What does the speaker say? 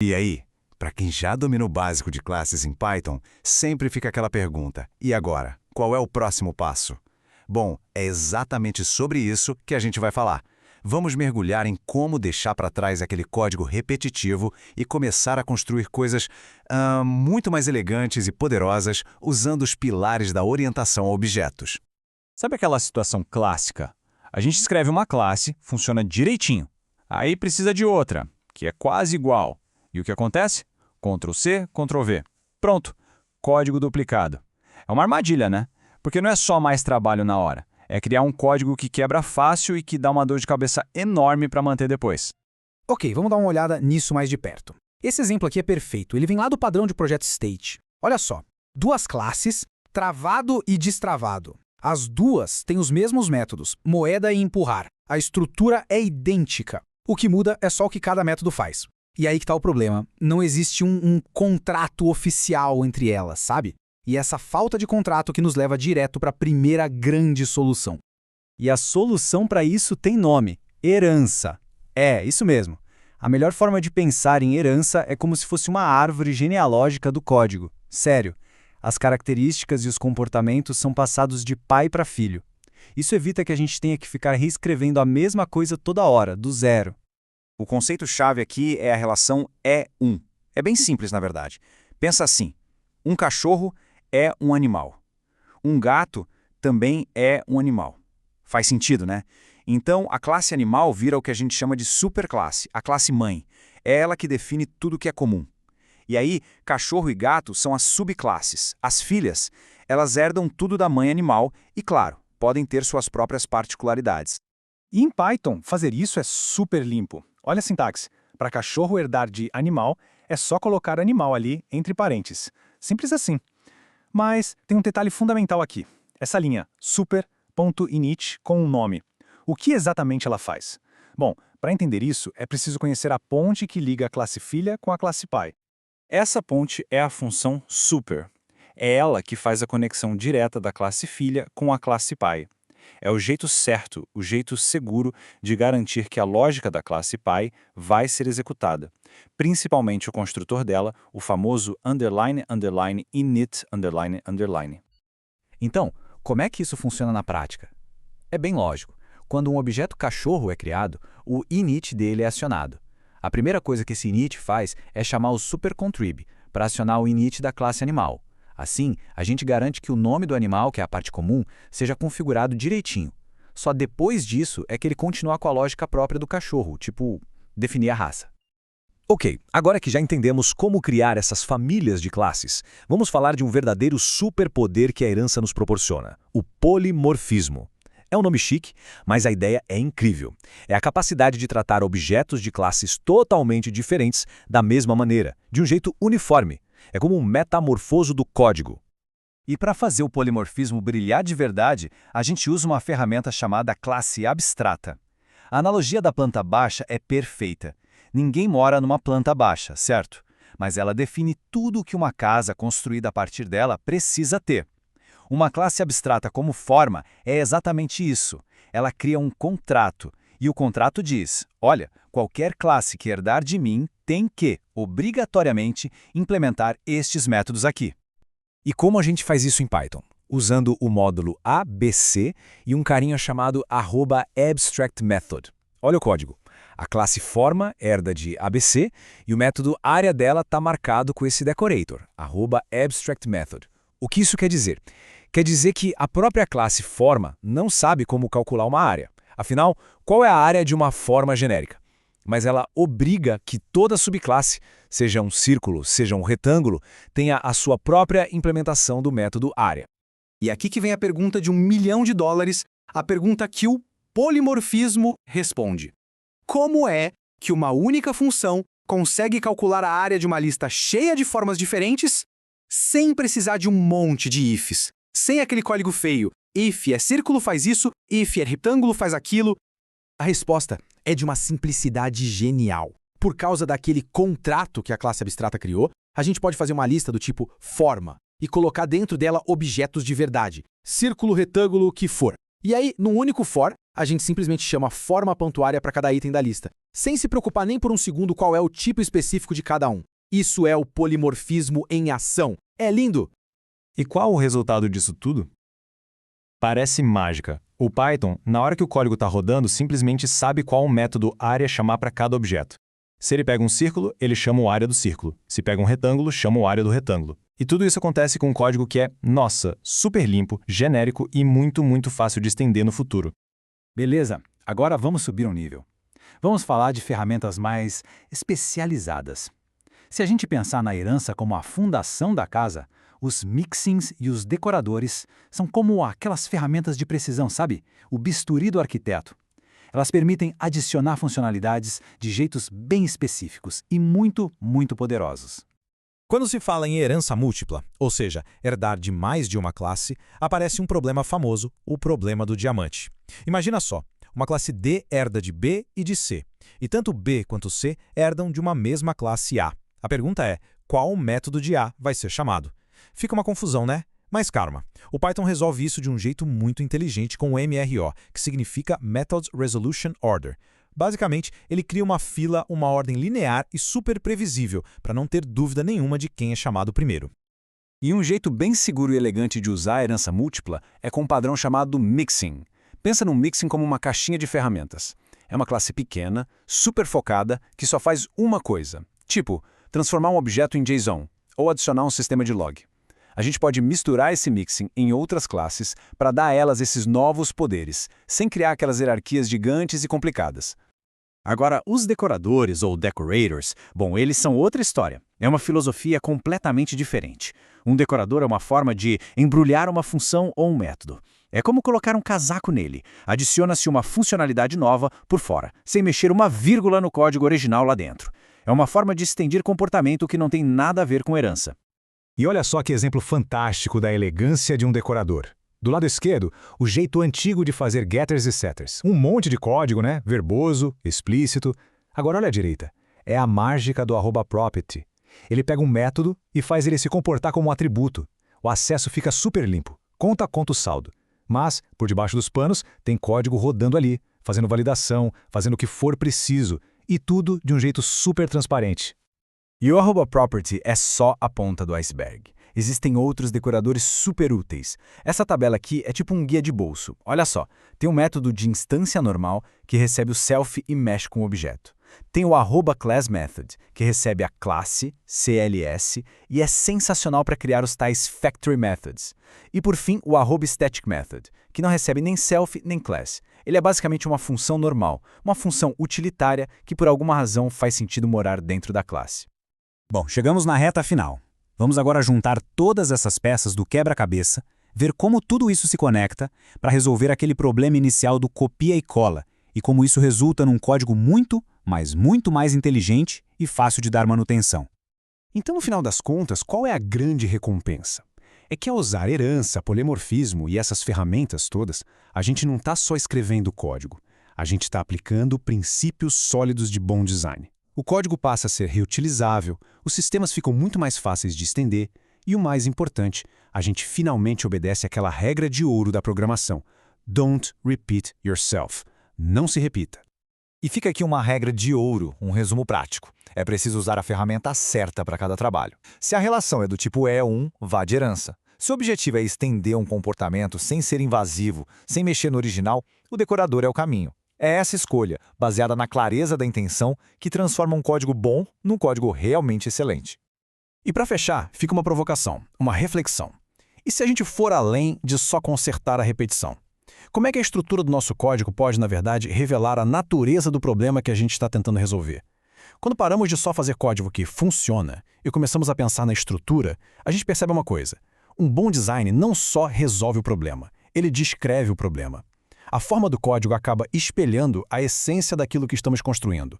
E aí, para quem já domina o básico de classes em Python, sempre fica aquela pergunta: e agora? Qual é o próximo passo? Bom, é exatamente sobre isso que a gente vai falar. Vamos mergulhar em como deixar para trás aquele código repetitivo e começar a construir coisas muito mais elegantes e poderosas usando os pilares da orientação a objetos. Sabe aquela situação clássica? A gente escreve uma classe, funciona direitinho. Aí precisa de outra, que é quase igual. E o que acontece? Ctrl+C, Ctrl+V. Pronto, código duplicado. É uma armadilha, né? Porque não é só mais trabalho na hora. É criar um código que quebra fácil e que dá uma dor de cabeça enorme para manter depois. Ok, vamos dar uma olhada nisso mais de perto. Esse exemplo aqui é perfeito, ele vem lá do padrão de projeto State. Olha só, duas classes, travado e destravado. As duas têm os mesmos métodos, moeda e empurrar. A estrutura é idêntica. O que muda é só o que cada método faz. E aí que está o problema. Não existe um contrato oficial entre elas, sabe? E essa falta de contrato que nos leva direto para a primeira grande solução. E a solução para isso tem nome: herança. É, isso mesmo. A melhor forma de pensar em herança é como se fosse uma árvore genealógica do código. Sério. As características e os comportamentos são passados de pai para filho. Isso evita que a gente tenha que ficar reescrevendo a mesma coisa toda hora, do zero. O conceito-chave aqui é a relação é-um. É bem simples, na verdade. Pensa assim: um cachorro é um animal. Um gato também é um animal. Faz sentido, né? Então, a classe animal vira o que a gente chama de superclasse, a classe mãe. É ela que define tudo que é comum. E aí, cachorro e gato são as subclasses. As filhas, elas herdam tudo da mãe animal e, claro, podem ter suas próprias particularidades. E em Python, fazer isso é super limpo. Olha a sintaxe. Para cachorro herdar de animal, é só colocar animal ali entre parênteses. Simples assim. Mas tem um detalhe fundamental aqui. Essa linha, super.init com um nome. O que exatamente ela faz? Bom, para entender isso, é preciso conhecer a ponte que liga a classe filha com a classe pai. Essa ponte é a função super. É ela que faz a conexão direta da classe filha com a classe pai. É o jeito certo, o jeito seguro de garantir que a lógica da classe pai vai ser executada, principalmente o construtor dela, o famoso underline, underline, init, underline, underline. Então, como é que isso funciona na prática? É bem lógico. Quando um objeto cachorro é criado, o init dele é acionado. A primeira coisa que esse init faz é chamar o supercontrib para acionar o init da classe animal. Assim, a gente garante que o nome do animal, que é a parte comum, seja configurado direitinho. Só depois disso é que ele continua com a lógica própria do cachorro, tipo, definir a raça. Ok, agora que já entendemos como criar essas famílias de classes, vamos falar de um verdadeiro superpoder que a herança nos proporciona: o polimorfismo. É um nome chique, mas a ideia é incrível. É a capacidade de tratar objetos de classes totalmente diferentes da mesma maneira, de um jeito uniforme. É como um metamorfoso do código. E para fazer o polimorfismo brilhar de verdade, a gente usa uma ferramenta chamada classe abstrata. A analogia da planta baixa é perfeita. Ninguém mora numa planta baixa, certo? Mas ela define tudo o que uma casa construída a partir dela precisa ter. Uma classe abstrata como forma é exatamente isso. Ela cria um contrato. E o contrato diz: olha, qualquer classe que herdar de mim tem que, obrigatoriamente, implementar estes métodos aqui. E como a gente faz isso em Python? Usando o módulo ABC e um carinha chamado @abstractMethod. Olha o código. A classe forma herda de ABC e o método área dela está marcado com esse decorator, @abstractMethod. O que isso quer dizer? Quer dizer que a própria classe forma não sabe como calcular uma área. Afinal, qual é a área de uma forma genérica? Mas ela obriga que toda subclasse, seja um círculo, seja um retângulo, tenha a sua própria implementação do método área. E aqui que vem a pergunta de $1 milhão, a pergunta que o polimorfismo responde. Como é que uma única função consegue calcular a área de uma lista cheia de formas diferentes sem precisar de um monte de ifs? Sem aquele código feio, if é círculo faz isso, if é retângulo faz aquilo. A resposta é de uma simplicidade genial. Por causa daquele contrato que a classe abstrata criou, a gente pode fazer uma lista do tipo forma e colocar dentro dela objetos de verdade, círculo, retângulo, o que for. E aí, num único for, a gente simplesmente chama forma pontuária para cada item da lista, sem se preocupar nem por um segundo qual é o tipo específico de cada um. Isso é o polimorfismo em ação. É lindo! E qual o resultado disso tudo? Parece mágica. O Python, na hora que o código está rodando, simplesmente sabe qual método área chamar para cada objeto. Se ele pega um círculo, ele chama o área do círculo. Se pega um retângulo, chama o área do retângulo. E tudo isso acontece com um código que é, nossa, super limpo, genérico e muito, muito fácil de estender no futuro. Beleza, agora vamos subir um nível. Vamos falar de ferramentas mais especializadas. Se a gente pensar na herança como a fundação da casa, os mixins e os decoradores são como aquelas ferramentas de precisão, sabe? O bisturi do arquiteto. Elas permitem adicionar funcionalidades de jeitos bem específicos e muito, muito poderosos. Quando se fala em herança múltipla, ou seja, herdar de mais de uma classe, aparece um problema famoso, o problema do diamante. Imagina só, uma classe D herda de B e de C, e tanto B quanto C herdam de uma mesma classe A. A pergunta é, qual método de A vai ser chamado? Fica uma confusão, né? Mas calma, o Python resolve isso de um jeito muito inteligente com o MRO, que significa Methods Resolution Order. Basicamente, ele cria uma fila, uma ordem linear e super previsível, para não ter dúvida nenhuma de quem é chamado primeiro. E um jeito bem seguro e elegante de usar a herança múltipla é com um padrão chamado mixin. Pensa no mixin como uma caixinha de ferramentas. É uma classe pequena, super focada, que só faz uma coisa. Tipo, transformar um objeto em JSON, ou adicionar um sistema de log. A gente pode misturar esse mixin em outras classes para dar a elas esses novos poderes, sem criar aquelas hierarquias gigantes e complicadas. Agora, os decoradores ou decorators, bom, eles são outra história. É uma filosofia completamente diferente. Um decorador é uma forma de embrulhar uma função ou um método. É como colocar um casaco nele. Adiciona-se uma funcionalidade nova por fora, sem mexer uma vírgula no código original lá dentro. É uma forma de estender comportamento que não tem nada a ver com herança. E olha só que exemplo fantástico da elegância de um decorador. Do lado esquerdo, o jeito antigo de fazer getters e setters. Um monte de código, né? Verboso, explícito. Agora olha à direita. É a mágica do @property. Ele pega um método e faz ele se comportar como um atributo. O acesso fica super limpo. Conta o saldo. Mas, por debaixo dos panos, tem código rodando ali, fazendo validação, fazendo o que for preciso. E tudo de um jeito super transparente. E o @property é só a ponta do iceberg. Existem outros decoradores super úteis. Essa tabela aqui é tipo um guia de bolso. Olha só, tem um método de instância normal que recebe o self e mexe com o objeto. Tem o @classMethod, que recebe a classe, CLS, e é sensacional para criar os tais factory methods. E por fim, o @staticMethod, que não recebe nem self nem class. Ele é basicamente uma função normal, uma função utilitária que por alguma razão faz sentido morar dentro da classe. Bom, chegamos na reta final. Vamos agora juntar todas essas peças do quebra-cabeça, ver como tudo isso se conecta para resolver aquele problema inicial do copia e cola e como isso resulta num código muito, mas muito mais inteligente e fácil de dar manutenção. Então, no final das contas, qual é a grande recompensa? É que ao usar herança, polimorfismo e essas ferramentas todas, a gente não está só escrevendo código, a gente está aplicando princípios sólidos de bom design. O código passa a ser reutilizável, os sistemas ficam muito mais fáceis de estender e, o mais importante, a gente finalmente obedece àquela regra de ouro da programação. Don't repeat yourself. Não se repita. E fica aqui uma regra de ouro, um resumo prático. É preciso usar a ferramenta certa para cada trabalho. Se a relação é do tipo E1, vá de herança. Se o objetivo é estender um comportamento sem ser invasivo, sem mexer no original, o decorador é o caminho. É essa escolha, baseada na clareza da intenção, que transforma um código bom num código realmente excelente. E para fechar, fica uma provocação, uma reflexão. E se a gente for além de só consertar a repetição? Como é que a estrutura do nosso código pode, na verdade, revelar a natureza do problema que a gente está tentando resolver? Quando paramos de só fazer código que funciona e começamos a pensar na estrutura, a gente percebe uma coisa. Um bom design não só resolve o problema, ele descreve o problema. A forma do código acaba espelhando a essência daquilo que estamos construindo.